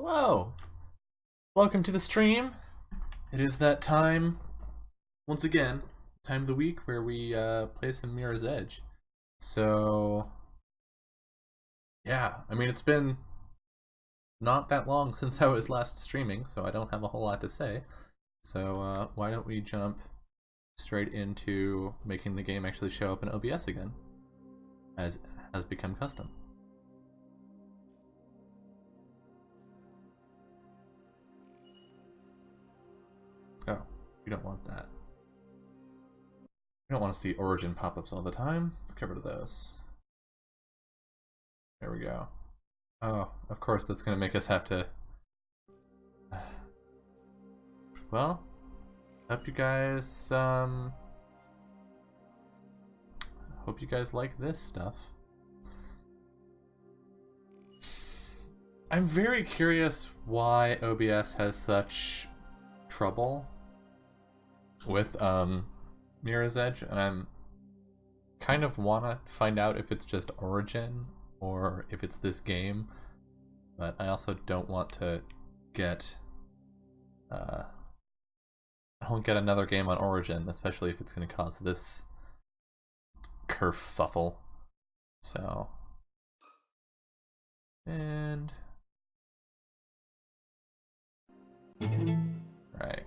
Hello! Welcome to the stream. It is that time, once again, time of the week where we play some Mirror's Edge. So, yeah, I mean, it's been not that long since I was last streaming, so I don't have a whole lot to say. So, why don't we jump straight into making the game actually show up in OBS again, as has become custom. Oh, we don't want that. We don't want to see origin pop-ups all the time. Let's get rid of those. There we go. Oh, of course that's going to make us have to... Well, hope you guys, hope you guys like this stuff. I'm very curious why OBS has such trouble with Mirror's Edge, and I'm kind of wanna find out if it's just Origin or if it's this game, but I also don't want to get I won't get another game on Origin, especially if it's going to cause this kerfuffle. So, and right.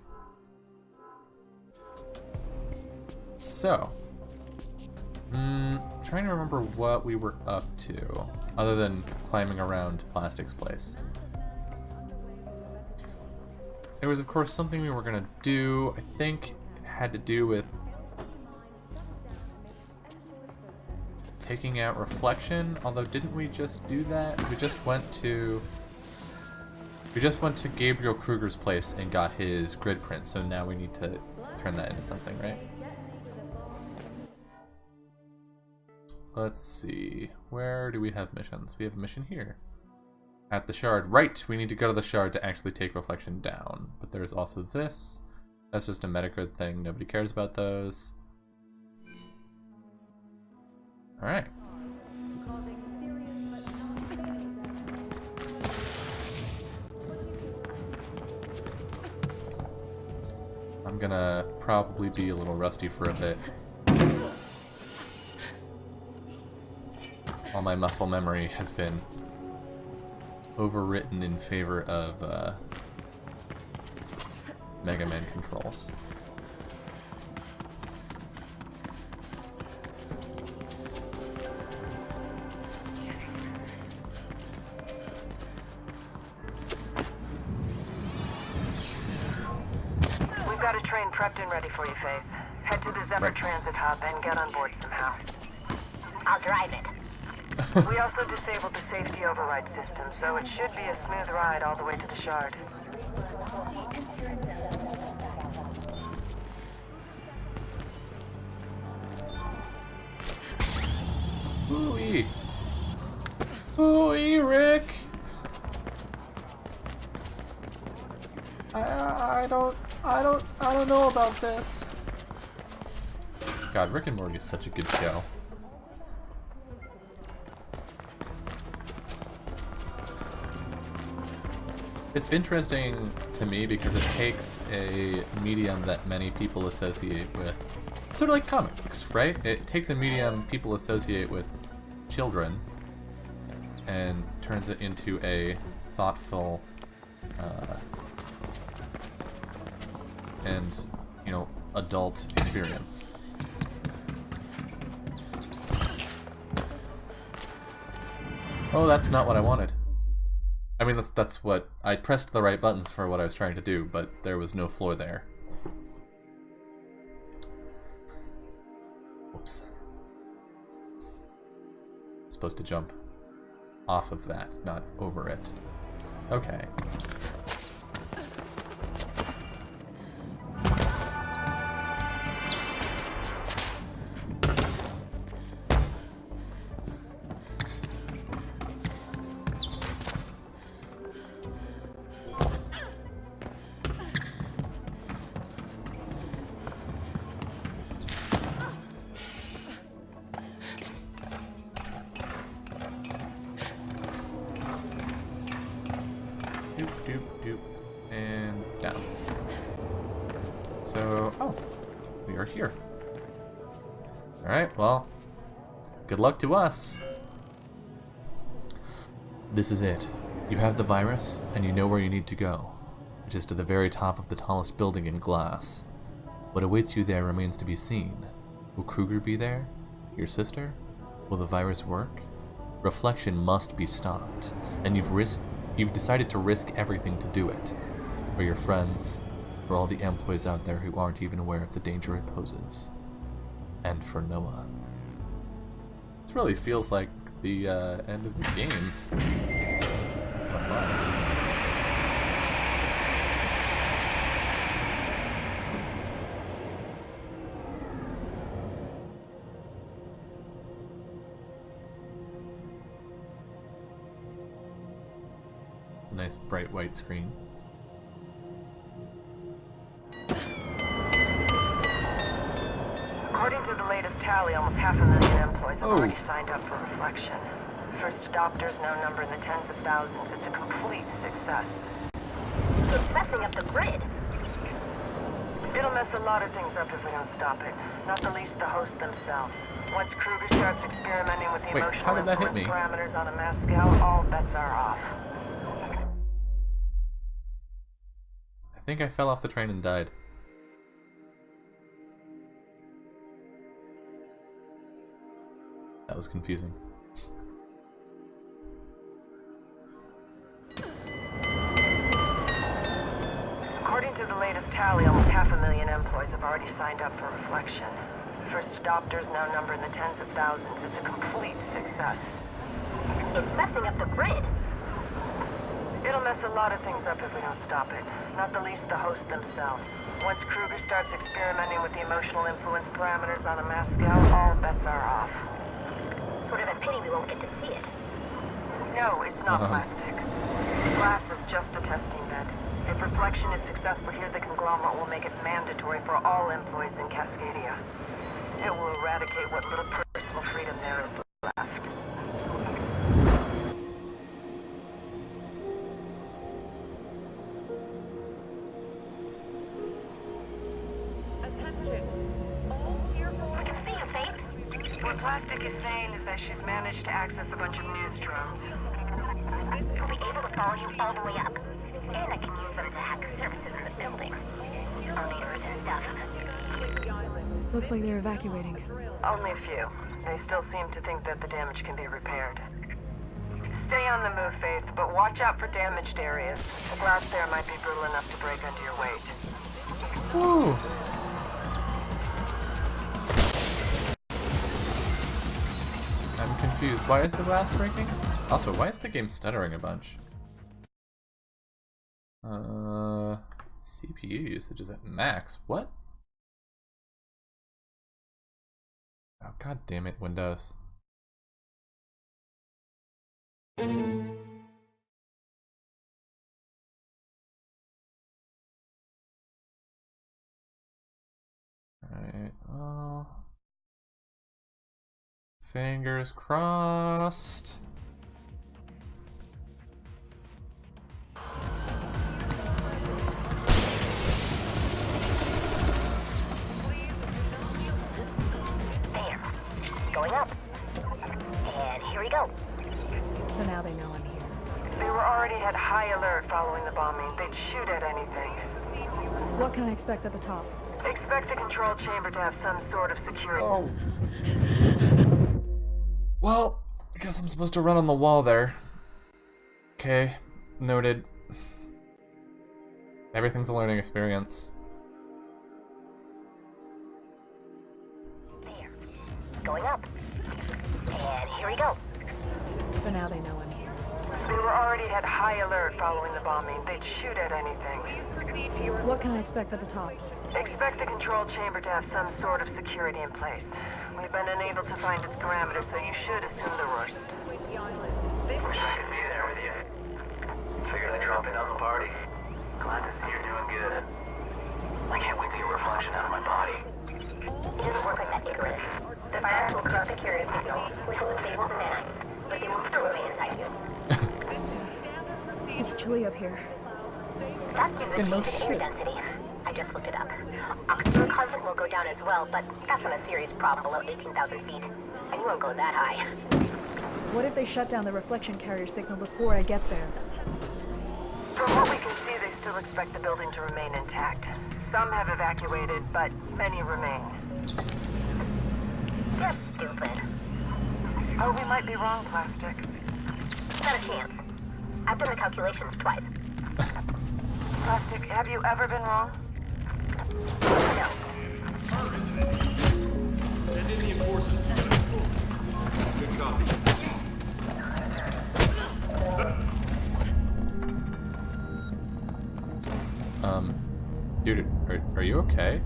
So, trying to remember what we were up to, other than climbing around Plastic's place. There was, of course, something we were gonna do. I think it had to do with taking out Reflection, although didn't we just do that? We just went to Gabriel Kruger's place and got his grid print, so now we need to turn that into something, right? Let's see. Where do we have missions? We have a mission here. At the shard. Right! We need to go to the shard to actually take Reflection down. But there's also this. That's just a metagrid thing. Nobody cares about those. Alright. I'm gonna probably be a little rusty for a bit. All my muscle memory has been overwritten in favor of Mega Man controls. We've got a train prepped and ready for you, Faith. Head to the Zephyr Right. Transit Hub and get on board somehow. I'll drive it. We also disabled the safety override system, so it should be a smooth ride all the way to the shard. Ooh-wee. Ooh-wee, Rick! I don't know about this. God, Rick and Morty is such a good show. It's interesting to me because it takes a medium that many people associate with, sort of like comics, right? It takes a medium people associate with children and turns it into a thoughtful and, you know, adult experience. Oh, that's not what I wanted. I mean, that's what... I pressed the right buttons for what I was trying to do, but there was no floor there. Oops. Supposed to jump off of that, not over it. Okay. Doop, doop, doop. And down. So, oh, we are here. Alright, well, good luck to us. This is it. You have the virus, and you know where you need to go, which is to the very top of the tallest building in Glass. What awaits you there remains to be seen. Will Kruger be there? Your sister? Will the virus work? Reflection must be stopped, and you've decided to risk everything to do it. For your friends, for all the employees out there who aren't even aware of the danger it poses. And for Noah. This really feels like the end of the game. It's a nice bright white screen. According to the latest tally, almost 500,000 employees have already signed up for Reflection. First adopters now number in the tens of thousands. It's a complete success. It's messing up the grid. It'll mess a lot of things up if we don't stop it. Not the least the hosts themselves. Once Kruger starts experimenting with the Wait, emotional how did that hit influence me? parameters on a mass scale, all bets are off. I think I fell off the train and died. That was confusing. According to the latest tally, almost 500,000 employees have already signed up for Reflection. First adopters now number in the tens of thousands. It's a complete success. It's messing up the grid. It'll mess a lot of things up if we don't stop it. Not the least the hosts themselves. Once Kruger starts experimenting with the emotional influence parameters on a mass scale, all bets are off. Sort of a pity we won't get to see it. No, it's not plastic. Glass is just the testing bed. If Reflection is successful here, the conglomerate will make it mandatory for all employees in Cascadia. It will eradicate what little personal freedom there is left. We can see you, Faith. What Plastic is saying is that she's managed to access a bunch of news drones. We'll be able to follow you all the way up. And I can use them to hack services in the building. Elevators and stuff. Looks like they're evacuating. Only a few. They still seem to think that the damage can be repaired. Stay on the move, Faith, but watch out for damaged areas. The glass there might be brittle enough to break under your weight. Woo! I'm confused. Why is the glass breaking? Also, why is the game stuttering a bunch? CPU usage is at max. What? Oh, god damn it, Windows. Alright, well... Fingers crossed. There. Going up. And here we go. So now they know I'm here. They were already at high alert following the bombing. They'd shoot at anything. What can I expect at the top? Expect the control chamber to have some sort of security. Oh. Well, I guess I'm supposed to run on the wall there. Okay, noted. Everything's a learning experience. There. Going up. And here we go. So now they know I'm here. They were already at high alert following the bombing. They'd shoot at anything. What can I expect at the top? Expect the control chamber to have some sort of security in place. We've been unable to find its parameters, so you should assume the worst. Wish I could be there with you. Figured I'd drop in on the party. Glad to see you're doing good. I can't wait to get Reflection out of my body. It doesn't work like that, Icarus. The virus will cut off the carrier signal, which will disable the nanites, but they will still remain inside you. It's chilly up here? That's due to the Yeah, no change in air shit. density. I just looked it up. Oxygen content will go down as well, but that's not a serious problem below 18,000 feet. And you won't go that high. What if they shut down the reflection carrier signal before I get there? From what we can see, they still expect the building to remain intact. Some have evacuated, but many remain. They're stupid. Oh, we might be wrong, Plastic. Not a chance. I've done the calculations twice. Plastic, have you ever been wrong? No. Send Indian forces. Good copy. Dude, are you okay?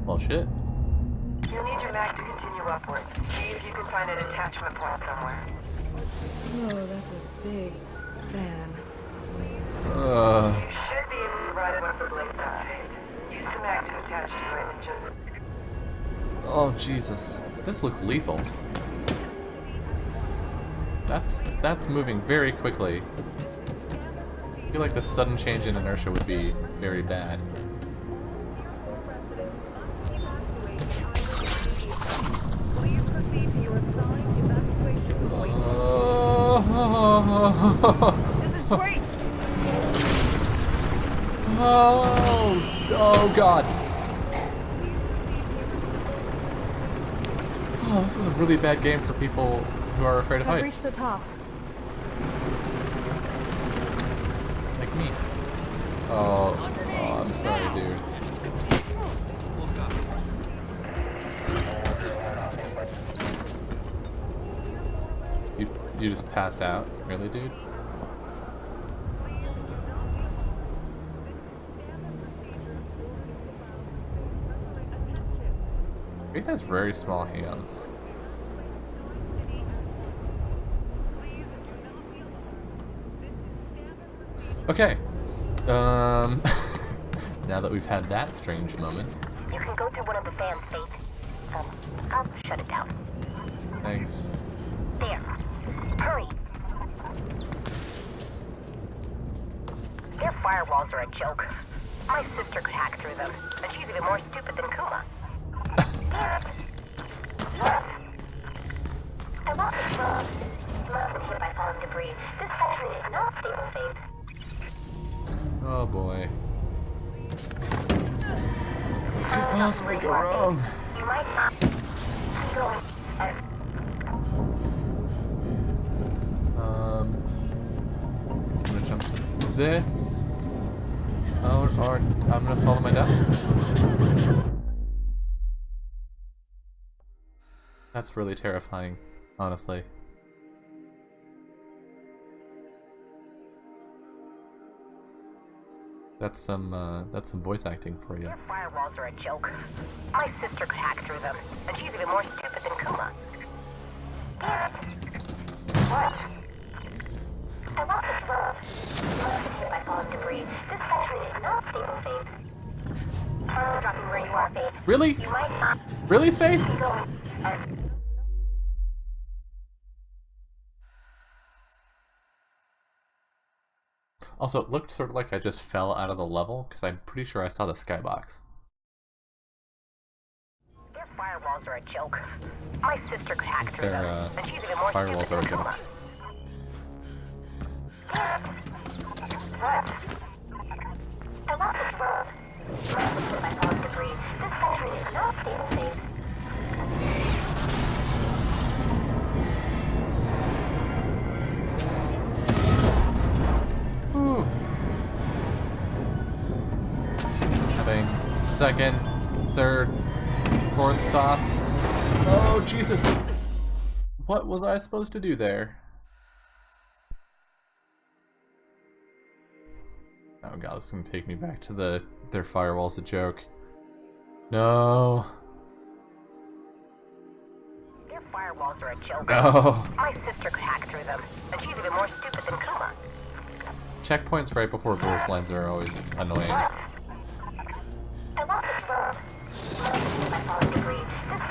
Well, shit. You'll need your mag to continue upwards. See if you can find an attachment point somewhere. Oh, that's a big fan. You should be able to ride one of the blades out. Use the mag to attach to it and just... Oh, Jesus. This looks lethal. That's moving very quickly. I feel like the sudden change in inertia would be very bad. This is great! Oh God. Oh, this is a really bad game for people who are afraid of I've reached heights. the top. Like me. Oh, I'm sorry, dude. You just passed out? Really, dude? Faith has very small hands. Okay. Now that we've had that strange moment. You can go through one of the fans, Faith. I'll shut it down. Thanks. There. Hurry. Their firewalls are a joke. My sister could hack through them, and she's even more stupid than Kuma. Damn it. What? I lost the phone. Must have been hit by falling debris. This section is not stable, Faith. Oh boy. What could possibly go wrong? You might not. Go. So I'm gonna jump to this. Or I'm gonna follow my death. That's really terrifying, honestly. That's some voice acting for you. Their firewalls are a joke. My sister could hack through them, and she's even more stupid than Kuma. Damn it. What? I lost a drone. Must have been hit by falling debris. This section is not stable, Faith. Cars are dropping where you are, Faith. Really? You might not Really, Faith? go. Also, it looked sort of like I just fell out of the level, because I'm pretty sure I saw the skybox. Their firewalls are a joke. My sister could hack through Their, them, and she's even more firewalls stupid than are a joke. Kuma. What? I lost a drone. Must have hit by falling debris. This section is not stable, Faith. Whew. Having second, third, fourth thoughts. Oh, Jesus! What was I supposed to do there? Oh god, this is gonna take me back to their firewall's a joke. No. Their firewalls are a joke. No. My sister could hack through them, and she's even more stupid than Kuma. Checkpoints right before voice lines are always annoying. What? I lost a drone. Must have hit by falling debris. This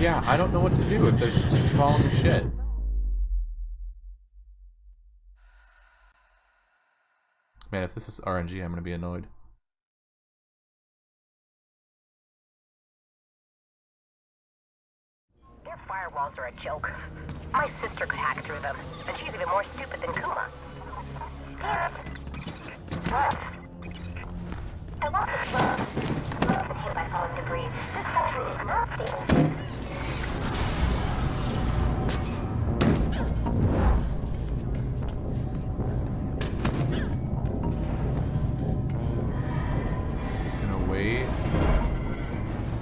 Yeah, I don't know what to do if there's just falling shit. Man, if this is RNG, I'm gonna be annoyed. Their firewalls are a joke. My sister could hack through them, and she's even more stupid than Kuma. Damn it. What? I lost a plug. Must have been hit by falling debris. This section is not stable. Just gonna wait.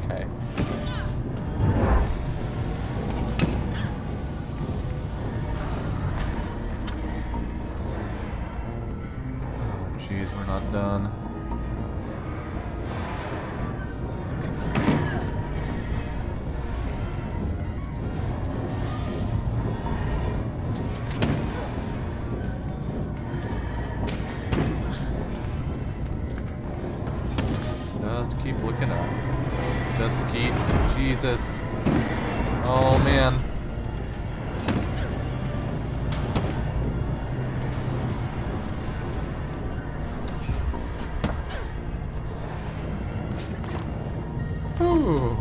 Okay. Oh, jeez, we're not done. Just keep looking up. Just keep. Jesus. Oh man. Ooh.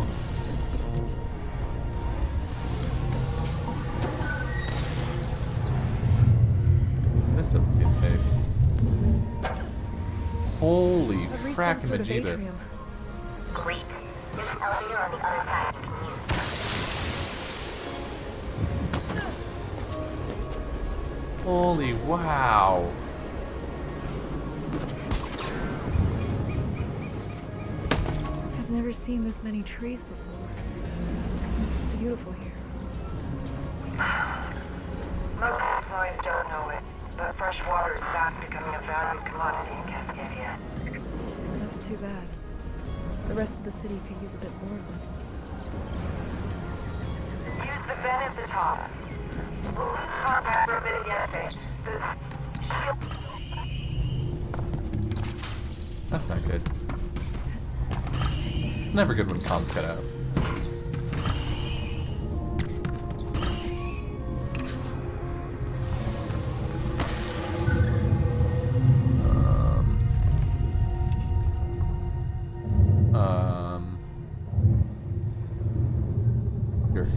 This doesn't seem safe. Holy I've reached some frackin' sort of majeebus. atrium. Great. There's an elevator on the other side you can use. Holy wow. I've never seen this many trees before. It's beautiful here. Most employees don't know it, but fresh water is fast becoming a valued commodity in Cascadia. That's too bad. The rest of the city could use a bit more of this. Use the vent at the top. We'll lose contact for a bit again. The shield. That's not good. Never good when comms cut out.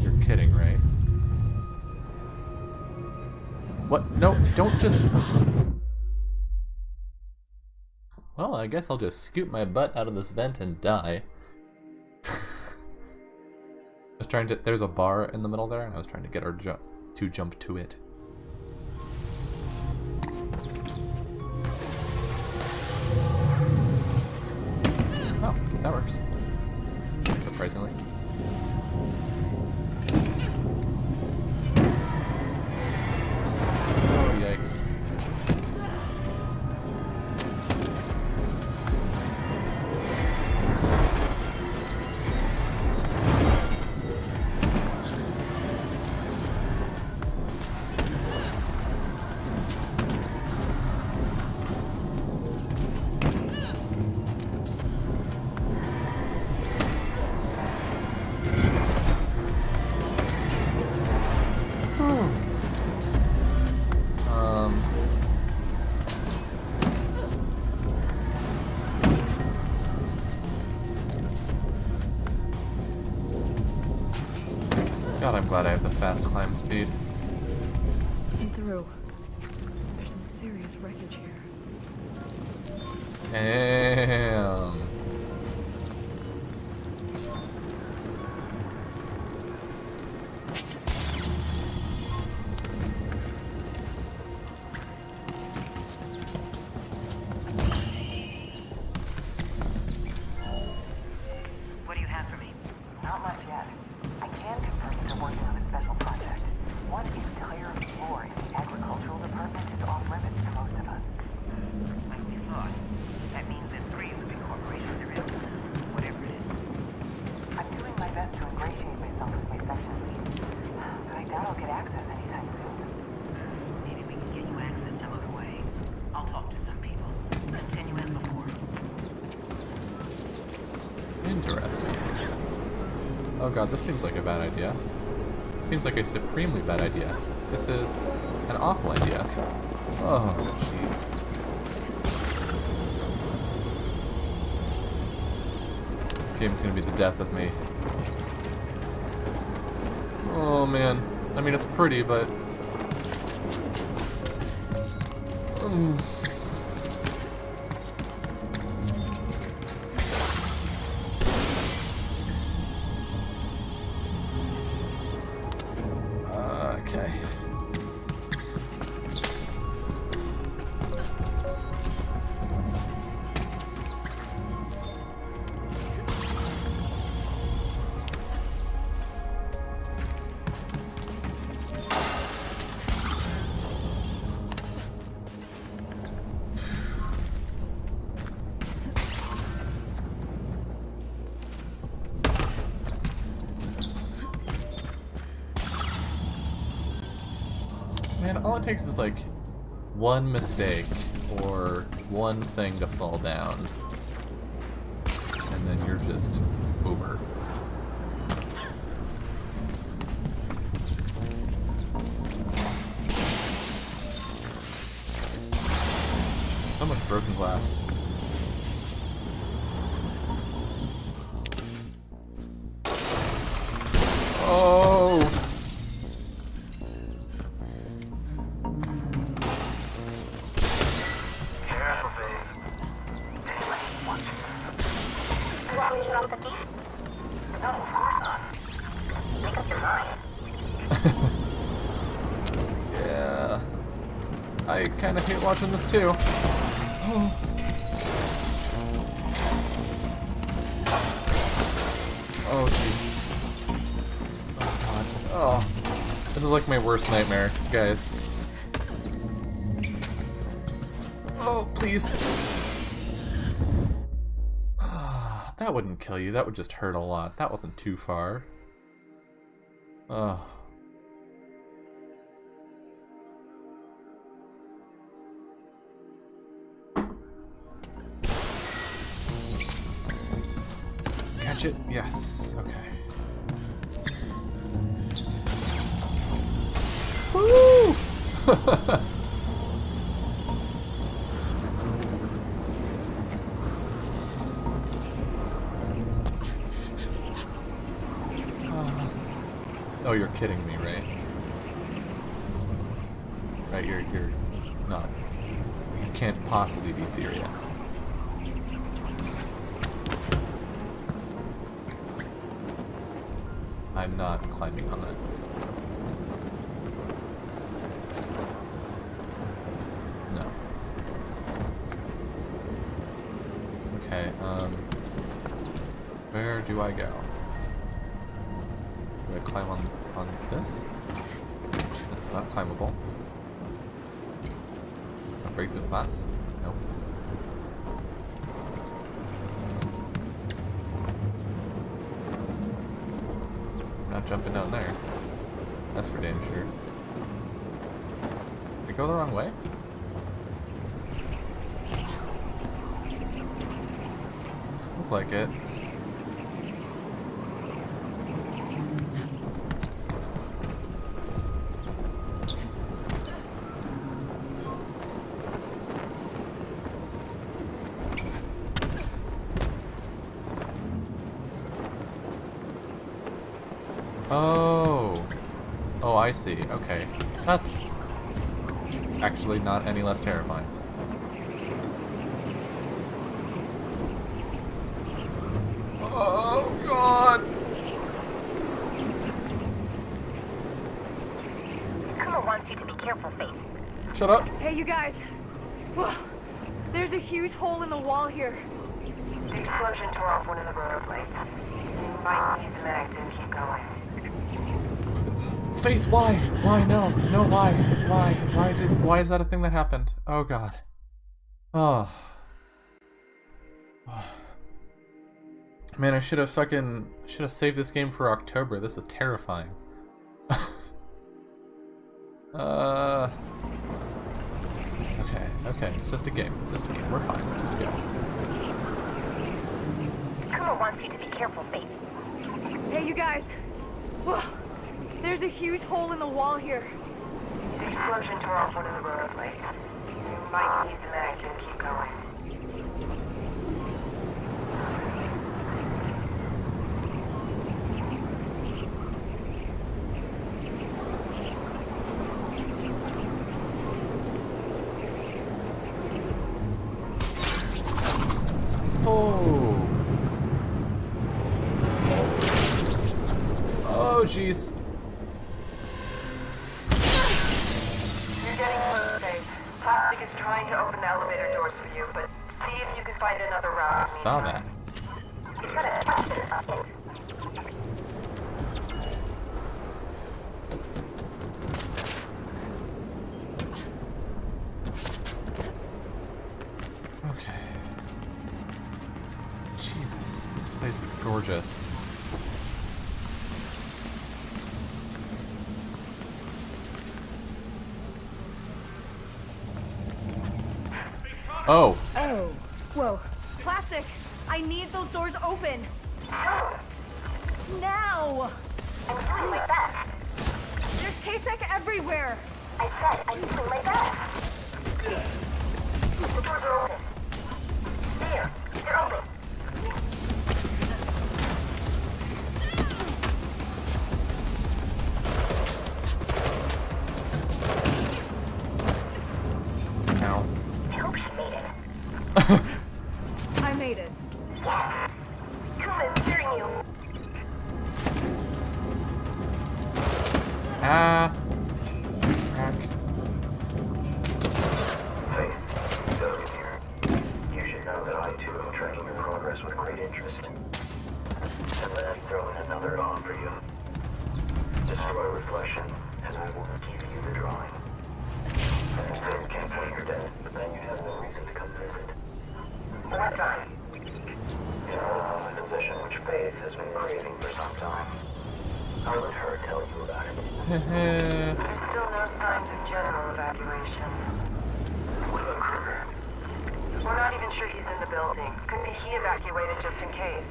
You're kidding, right? What? No, don't just... Well, I guess I'll just scoot my butt out of this vent and die. I was trying to... There's a bar in the middle there, and I was trying to get her to jump to it. Oh, that works. Surprisingly. Oh, yikes. God, I'm glad I have the fast climb speed. And through. There's some serious wreckage here. Damn. What do you have for me? Not much yet. I can confirm that they're working on a special project. One entire floor in the agricultural department is off limits to most of us. Like we thought. That means that 3 of the big corporations are in. Whatever it is. I'm doing my best to ingratiate myself with my section lead. But I doubt I'll get access anytime soon. Maybe we can get you access some other way. I'll talk to some people. Continue as before. Interesting. Oh god, this seems like a bad idea. This seems like a supremely bad idea. This is an awful idea. Oh, jeez. This game's gonna be the death of me. Oh man. I mean, it's pretty, but... Okay. Man, all it takes is like one mistake or one thing to fall down, and then you're just over. So much broken glass. Oh! Careful, babe. Damn, I keep watching this. You want me to get off the feet? No, of course not. Make up your mind. Yeah. I kind of hate watching this too. Oh. Oh, jeez. Oh, God. Oh. This is like my worst nightmare, guys. Oh, please. That wouldn't kill you. That would just hurt a lot. That wasn't too far. Oh. Catch it? Yes. Okay. Woo! Oh, you're kidding me, right? Right, you're not. You can't possibly be serious. I'm not climbing on that. No. Okay, where do I go? Do I climb on this? That's not climbable. I'll break the glass? Nope. Not jumping down there. That's for damn sure. Did I go the wrong way? Doesn't look like it. Oh. Oh, I see. Okay. That's actually not any less terrifying. Oh, God! Kuma wants you to be careful, Faith. Shut up! Hey, you guys. Whoa. There's a huge hole in the wall here. The explosion tore off one of the rotor plates. You might need the mag to keep going. Faith, why? Why? No. No, why? Why is that a thing that happened? Oh, God. Oh. Man, I should have saved this game for October. This is terrifying. Okay, it's just a game. We're fine. Just go. Kuma wants you to be careful, Faith. Hey, you guys. Whoa. There's a huge hole in the wall here. The explosion tore off one of the roller plates. You might need the mag to keep going. Oh. Oh, jeez. You're getting close, Dave. Plastic is trying to open the elevator doors for you, but see if you can find another route. I saw that. He's got a question about it. Okay. Jesus, this place is gorgeous. Oh, Oh. Whoa. Plastic! I need those doors open! Now! I'm doing my best. There's K-Sec everywhere! I said I'm doing my best. The doors are open. There, they're open. ow. I hope she made it. I made it. Yes. Kuma is cheering you. Ah. Frack. Faith, Duggan here. You should know that I too am tracking your progress with great interest. And let me throw in another on for you. Destroy reflection, and I will give you the drawing. I can say you can't say you're dead, but then you'd have no reason to come visit. What time? You know, the position which Faith has been craving for some time. I'll let her tell you about it. There's still no signs of general evacuation. What about Kruger? We're not even sure he's in the building. Could be he evacuated just in case.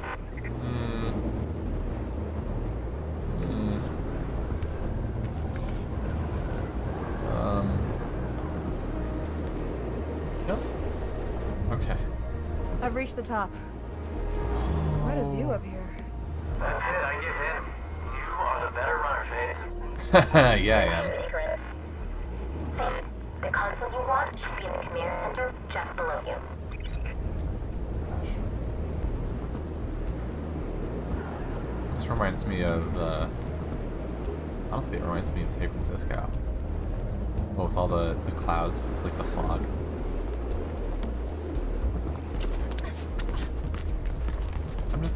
Nope. Okay. I've reached the top. Quite a view up here. That's it, I give in. You are the better runner, Faith. Yeah, I am. Ignorant. Faith, the console you want should be in the command center just below you. This reminds me of, honestly, it reminds me of San Francisco. Well, with all the clouds, it's like the fog.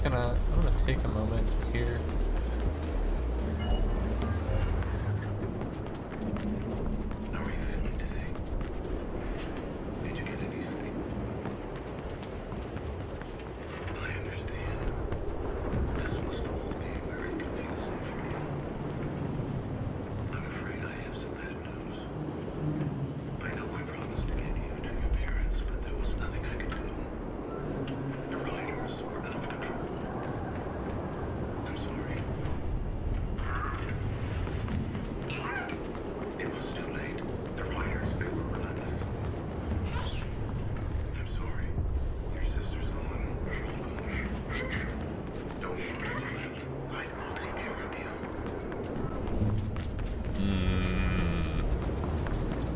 I'm gonna take a moment here. How are you feeling today? Did you get any sleep? I understand. This must all be very confusing for you. I'm afraid I have some bad news. I know I promised to get you to your parents, but there was nothing I could do. The riders were out of control. I'm sorry. It was too late. The riders, they were relentless. I'm sorry. Your sister's on. Don't worry. I will take care of you.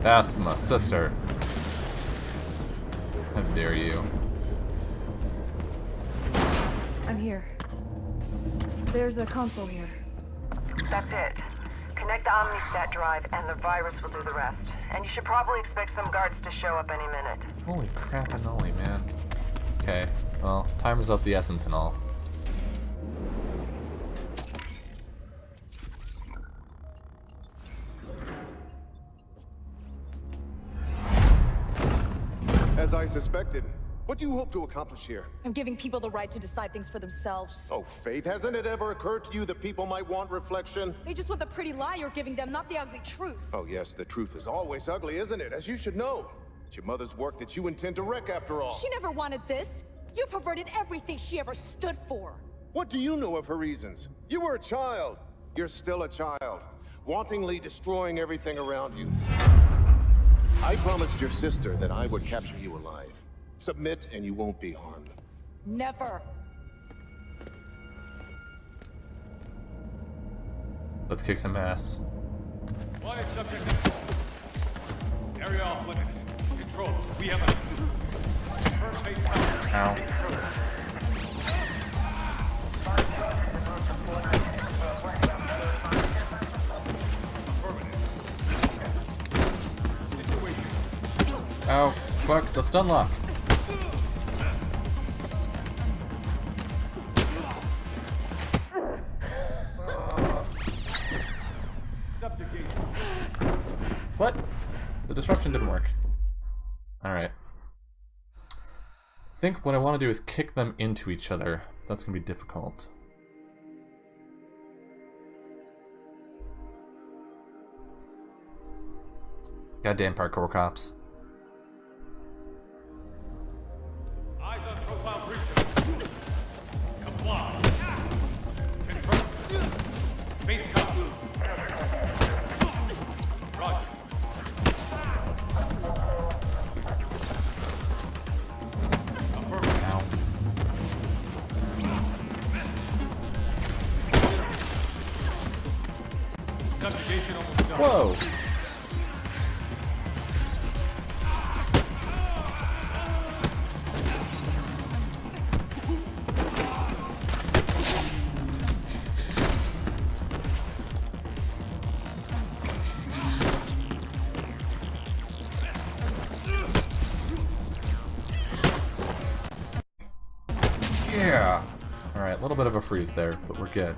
That's my sister. How dare you? I'm here. There's a console here. That's it. Connect the Omnistat drive and the virus will do the rest. And you should probably expect some guards to show up any minute. Holy crap and ollie, man. Okay, well, time is of the essence and all. As I suspected. What do you hope to accomplish here? I'm giving people the right to decide things for themselves. Oh, Faith, hasn't it ever occurred to you that people might want reflection? They just want the pretty lie you're giving them, not the ugly truth. Oh, yes, the truth is always ugly, isn't it? As you should know. It's your mother's work that you intend to wreck, after all. She never wanted this. You perverted everything she ever stood for. What do you know of her reasons? You were a child. You're still a child, wantingly destroying everything around you. I promised your sister that I would capture you alive. Submit and you won't be harmed. Never. Let's kick some ass. Wanted subject. Area off limits. Control. We have a firm base cover. Ow. Oh, fuck, the stun lock. What? The disruption didn't work. Alright. I think what I want to do is kick them into each other. That's going to be difficult. Goddamn parkour cops. Eyes on profile breacher. Comply. Confirm. Faith cover. Roger. Affirmative. Ow. Subjugation almost done. Whoa! Yeah! Alright, a little bit of a freeze there, but we're good.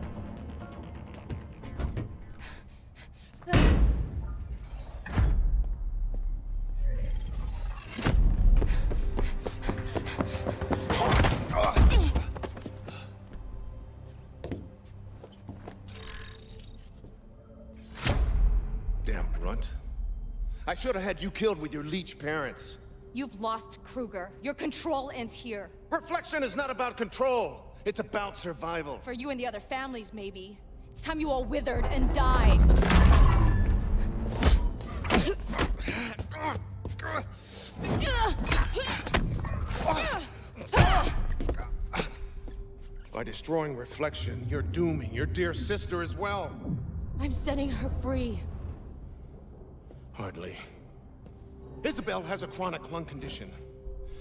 Damn runt. I should have had you killed with your leech parents. You've lost Kruger. Your control ends here. Reflection is not about control. It's about survival. For you and the other families, maybe. It's time you all withered and died. By destroying Reflection, you're dooming your dear sister as well. I'm setting her free. Hardly. Isabel has a chronic lung condition.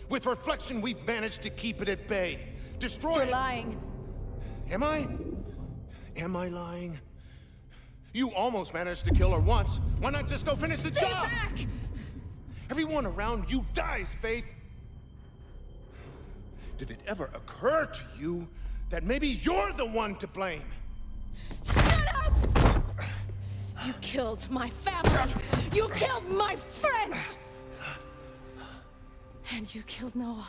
With Reflection, we've managed to keep it at bay. Destroy You're it. lying. Am I? Am I lying? You almost managed to kill her once. Why not just go finish the Stay job? back! Everyone around you dies, Faith. Did it ever occur to you that maybe you're the one to blame? Shut up! You killed my family. You killed my friends. And you killed Noah.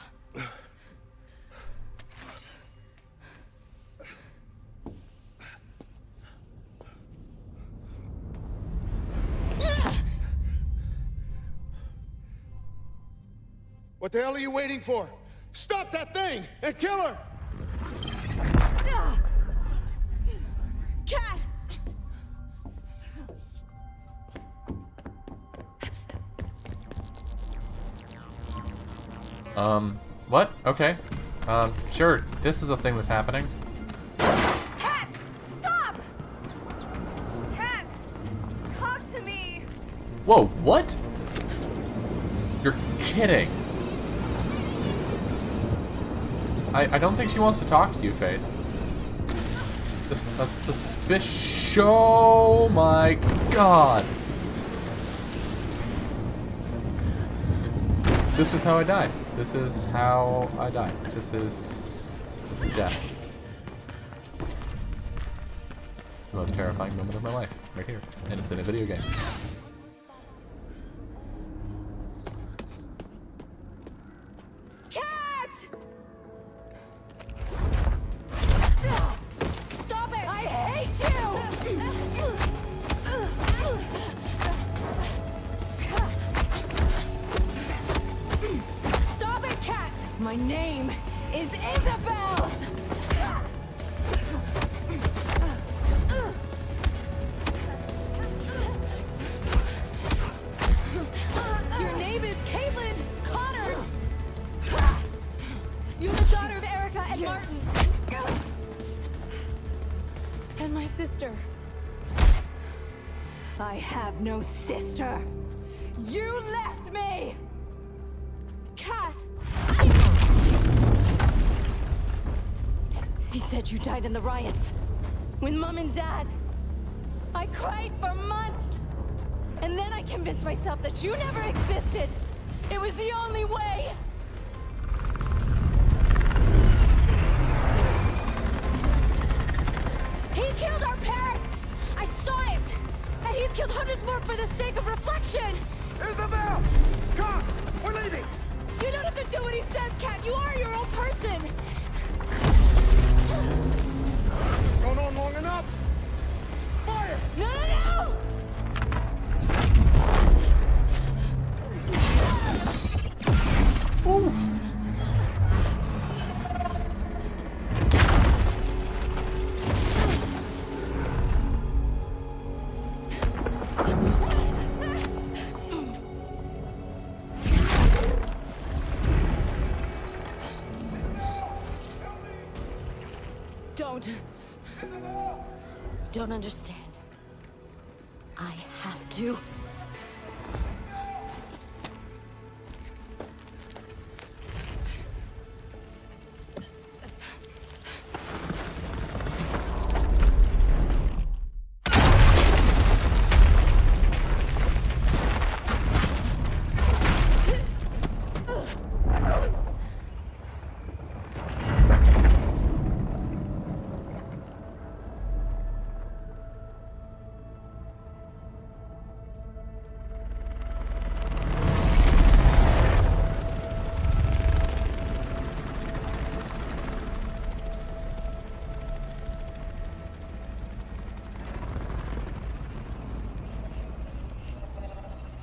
What the hell are you waiting for? Stop that thing and kill her! Cat! What? Okay. Sure, this is a thing that's happening. Cat! Stop! Cat! Talk to me! Whoa, what? You're kidding. I don't think she wants to talk to you, Faith. That's suspicious. Oh my god. This is how I die. This is how I die. This is death. It's the most terrifying moment of my life, right here. And it's in a video game. Cat! Stop it! I hate you! Stop it, Cat! My name is Isabel! sister. I have no sister. You left me! Kat! He said you died in the riots. With Mom and Dad. I cried for months. And then I convinced myself that you never existed. It was the only way. He killed our parents! I saw it! And he's killed hundreds more for the sake of reflection! Isabel! Come! We're leaving! You don't have to do what he says, Kat! You are your own person! This has gone on long enough! Fire! No, no, no! Ooh. Don't understand. I have to.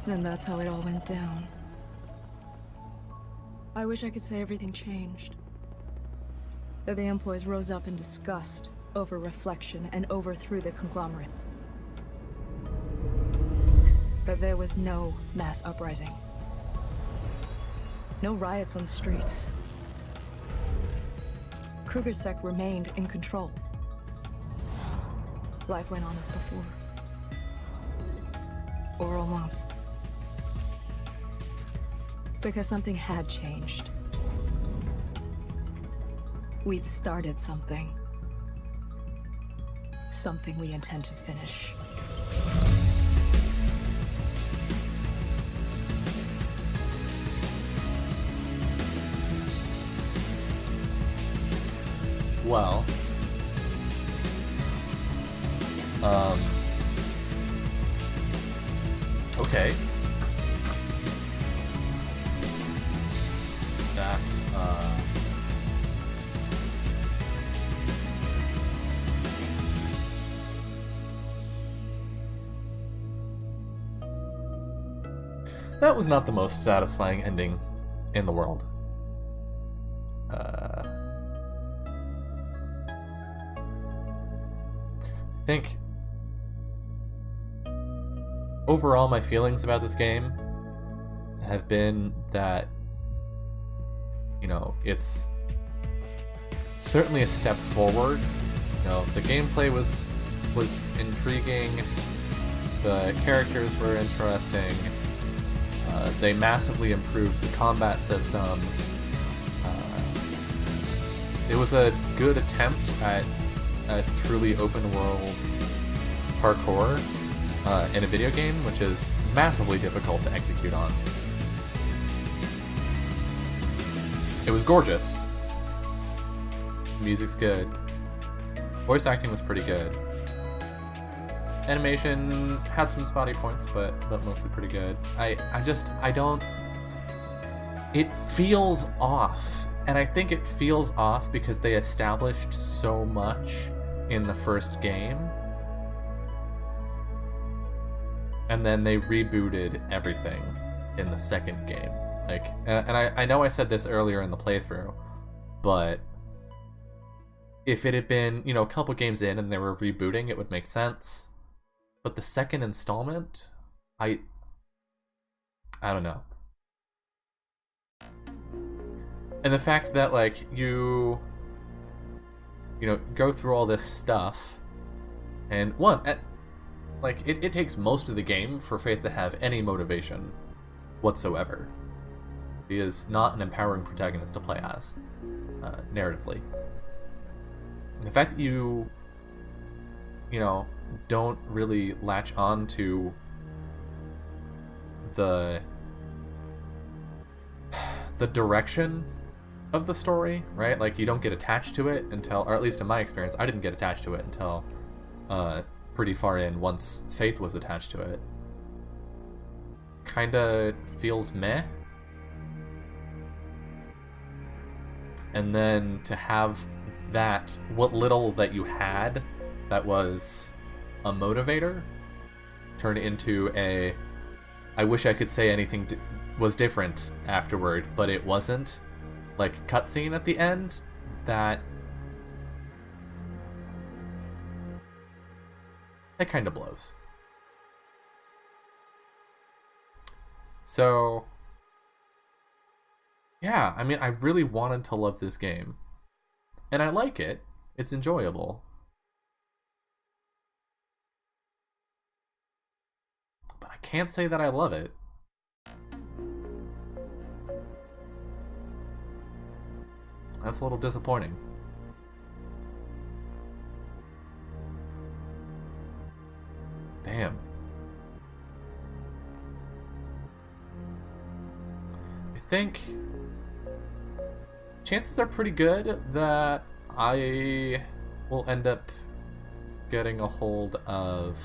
And that's how it all went down. I wish I could say everything changed. That the employees rose up in disgust over reflection and overthrew the conglomerate. But there was no mass uprising. No riots on the streets. Kruger's sect remained in control. Life went on as before. Or almost. Because something had changed. We'd started something. Something we intend to finish. Well, okay. That was not the most satisfying ending in the world. I think overall my feelings about this game have been that, you know, it's certainly a step forward. You know, the gameplay was intriguing, the characters were interesting, they massively improved the combat system. It was a good attempt at a truly open world parkour in a video game, which is massively difficult to execute on. It was gorgeous. Music's good. Voice acting was pretty good. Animation had some spotty points, but mostly pretty good. I don't... It feels off. And I think it feels off because they established so much in the first game. And then they rebooted everything in the second game. Like, and I know I said this earlier in the playthrough, but if it had been, you know, a couple games in and they were rebooting, it would make sense. But the second installment, I don't know. And the fact that, like, you know, go through all this stuff And like, it takes most of the game for Faith to have any motivation whatsoever. He is not an empowering protagonist to play as, narratively. And the fact that you know, don't really latch on to the direction of the story, right? Like, you don't get attached to it until, or at least in my experience, I didn't get attached to it until pretty far in, once Faith was attached to it. Kinda feels meh. And then to have that, what little that you had that was a motivator, turn into a, I wish I could say anything was different afterward, but it wasn't, like, cutscene at the end, that kind of blows. So, yeah, I mean, I really wanted to love this game. And I like it. It's enjoyable. But I can't say that I love it. That's a little disappointing. Damn. I think chances are pretty good that I will end up getting a hold of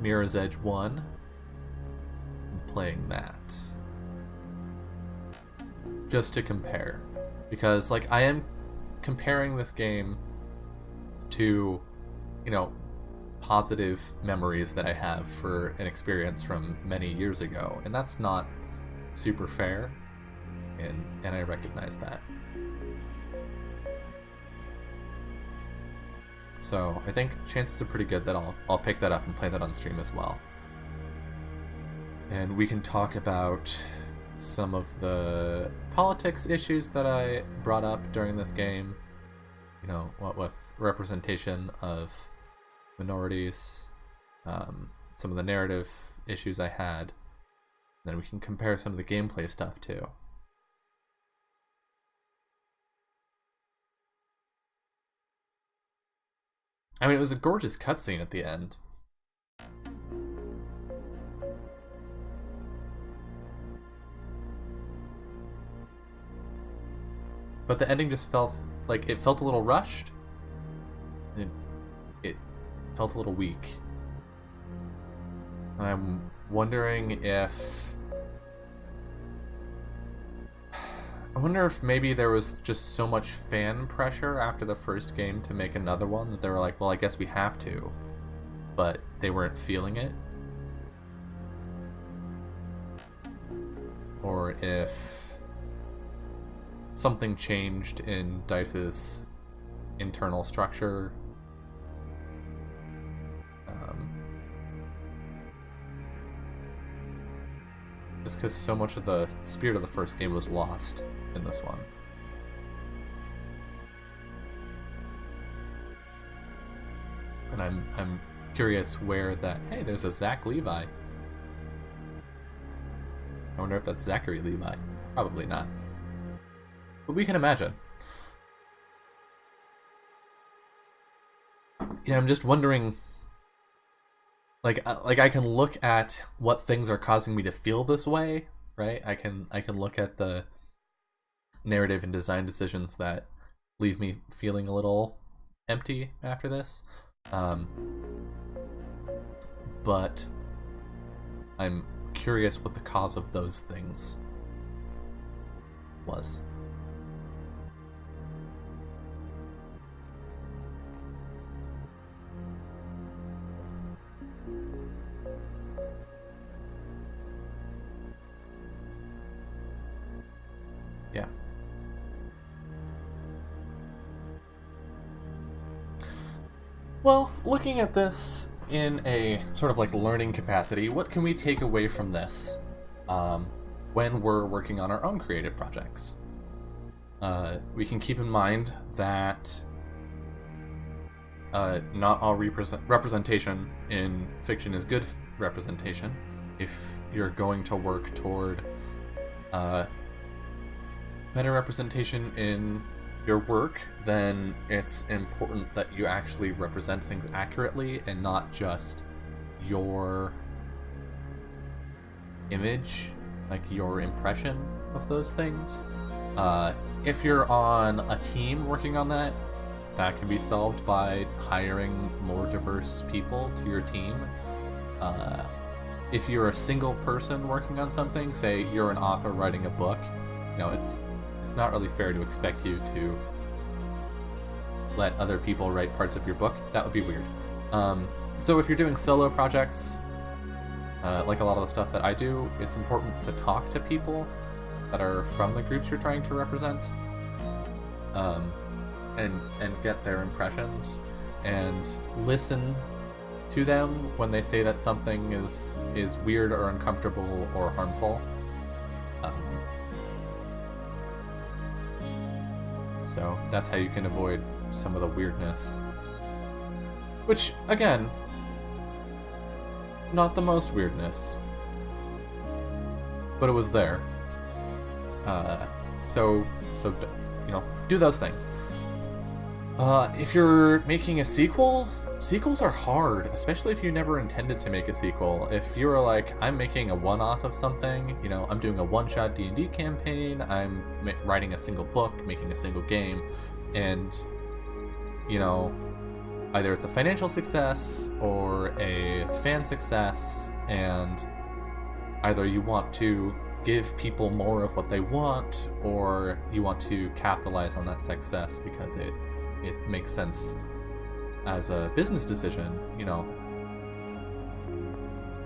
Mirror's Edge 1 and playing that. Just to compare. Because, like, I am comparing this game to, you know, positive memories that I have for an experience from many years ago, and that's not super fair, and I recognize that. So I think chances are pretty good that I'll pick that up and play that on stream as well, and we can talk about some of the politics issues that I brought up during this game, you know, what with representation of minorities, some of the narrative issues I had, and then we can compare some of the gameplay stuff too. I mean, it was a gorgeous cutscene at the end. But the ending just felt like it felt a little rushed. It felt a little weak. And I'm wondering if... I wonder if maybe there was just so much fan pressure after the first game to make another one that they were like, well, I guess we have to. But they weren't feeling it. Or if something changed in DICE's internal structure. Just because so much of the spirit of the first game was lost in this one. And I'm curious where that... Hey, there's a Zach Levi. I wonder if that's Zachary Levi. Probably not. But we can imagine. Yeah, I'm just wondering... Like I can look at what things are causing me to feel this way, right? I can look at the narrative and design decisions that leave me feeling a little empty after this. But I'm curious what the cause of those things was. Yeah. Well, looking at this in a sort of like learning capacity, what can we take away from this when we're working on our own creative projects? We can keep in mind that not all representation in fiction is good representation. If you're going to work toward better representation in your work, then it's important that you actually represent things accurately and not just your image, like your impression of those things. If you're on a team working on that, that can be solved by hiring more diverse people to your team. If you're a single person working on something, say you're an author writing a book, you know, it's not really fair to expect you to let other people write parts of your book. That would be weird. So if you're doing solo projects, like a lot of the stuff that I do, it's important to talk to people that are from the groups you're trying to represent, and get their impressions, and listen to them when they say that something is weird or uncomfortable or harmful. So that's how you can avoid some of the weirdness. Which, again, not the most weirdness, but it was there. So you know, do those things. If you're making a sequel, sequels are hard, especially if you never intended to make a sequel. If you were like, I'm making a one-off of something, you know, I'm doing a one-shot D&D campaign, I'm writing a single book, making a single game, and, you know, either it's a financial success or a fan success, and either you want to give people more of what they want, or you want to capitalize on that success because it makes sense as a business decision, you know,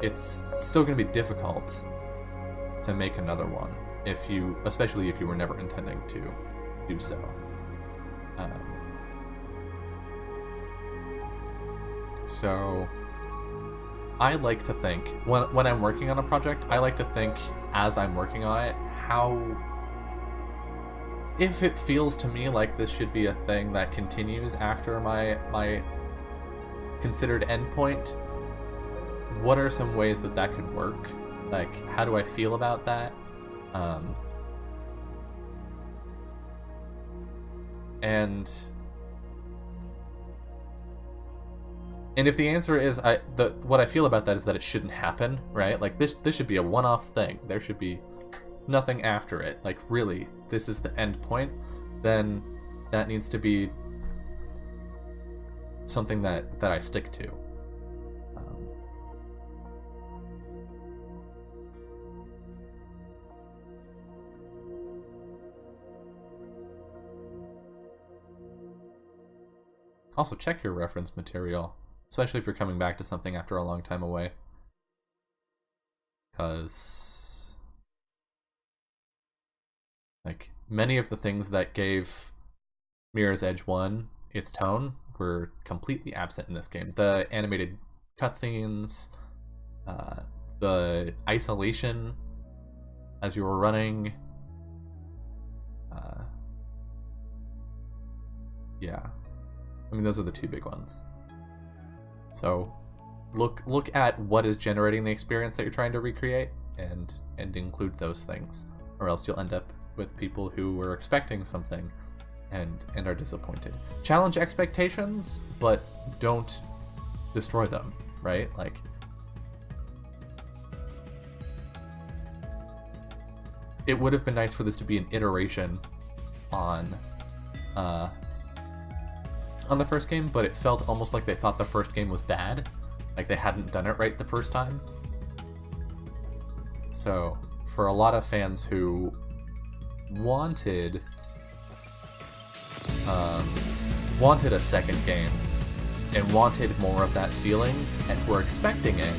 it's still going to be difficult to make another one, especially if you were never intending to do so. So I like to think, when I'm working on a project, I like to think as I'm working on it, if it feels to me like this should be a thing that continues after my considered endpoint, what are some ways that could work? Like, how do I feel about that? And if the answer is what I feel about that is that it shouldn't happen, right? Like this should be a one-off thing. There should be nothing after it. Like, really, this is the end point. Then that needs to be something that I stick to. Also, check your reference material, especially if you're coming back to something after a long time away. Because, like, many of the things that gave Mirror's Edge 1 its tone were completely absent in this game. The animated cutscenes, the isolation as you were running, yeah. I mean, those are the two big ones. So look at what is generating the experience that you're trying to recreate, and include those things, or else you'll end up with people who were expecting something and are disappointed. Challenge expectations, but don't destroy them, right? Like, it would have been nice for this to be an iteration on the first game, but it felt almost like they thought the first game was bad, like they hadn't done it right the first time. So for a lot of fans who wanted a second game and wanted more of that feeling and were expecting it,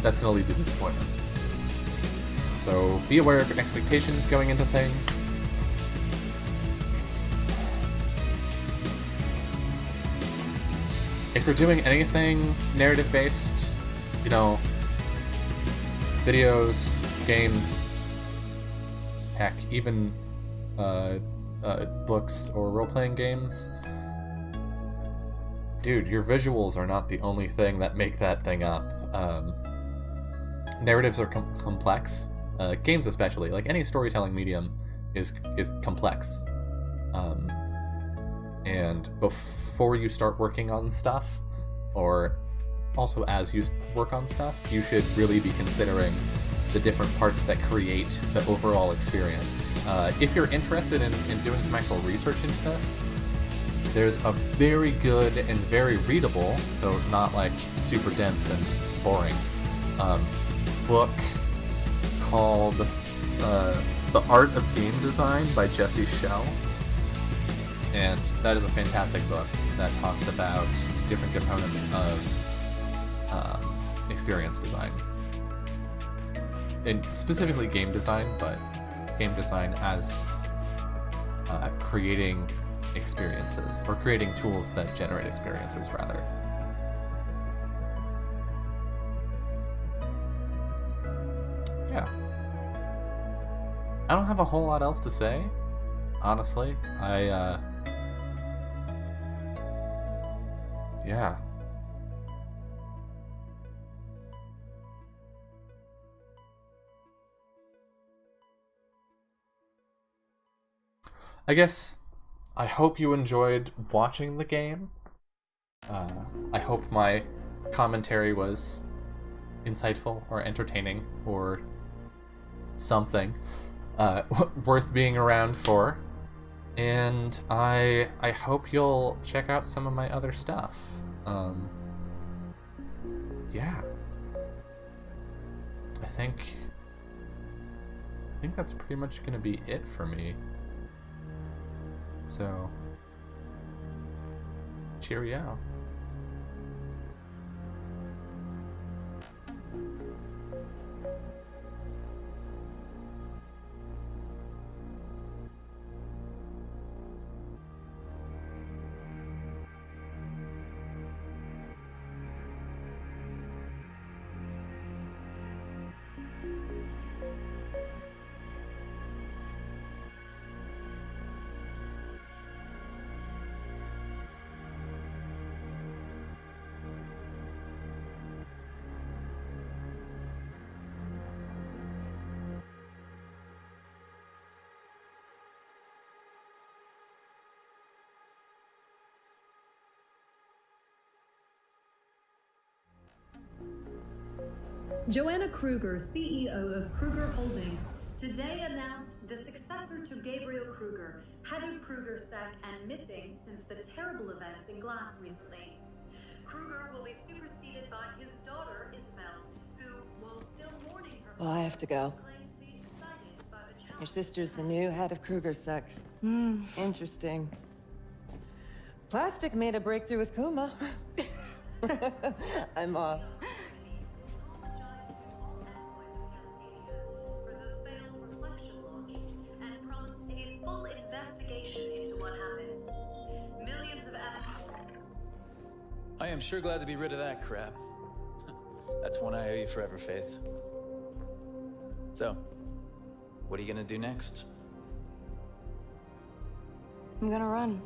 that's going to lead to disappointment. So be aware of your expectations going into things. If you're doing anything narrative-based, you know, videos, games, heck, even books or role-playing games, dude, your visuals are not the only thing that make that thing up. Narratives are complex. Games especially, like any storytelling medium, is complex. And before you start working on stuff, or also as you work on stuff, you should really be considering the different parts that create the overall experience. If you're interested in doing some actual research into this, there's a very good and very readable, so not like super dense and boring, book called The Art of Game Design by Jesse Schell. And that is a fantastic book that talks about different components of experience design. And specifically game design, but game design as creating experiences, or creating tools that generate experiences, rather. Yeah. I don't have a whole lot else to say, honestly. Yeah. I guess I hope you enjoyed watching the game. I hope my commentary was insightful or entertaining or something worth being around for. And I hope you'll check out some of my other stuff. Yeah. I think that's pretty much gonna be it for me. So, cheerio. Joanna Kruger, CEO of Kruger Holdings, today announced the successor to Gabriel Kruger, head of KrugerSec and missing since the terrible events in Glass recently. Kruger will be superseded by his daughter, Isabel, who, while still mourning her... Well, I have to go. claims to be excited by the Your sister's the new head of KrugerSec. Interesting. Plastic made a breakthrough with Kuma. I'm off. for the failed reflection launch and promised a full investigation into what happened. Millions of I am sure glad to be rid of that crap. That's one I owe you forever, Faith. So, what are you gonna do next? I'm gonna run.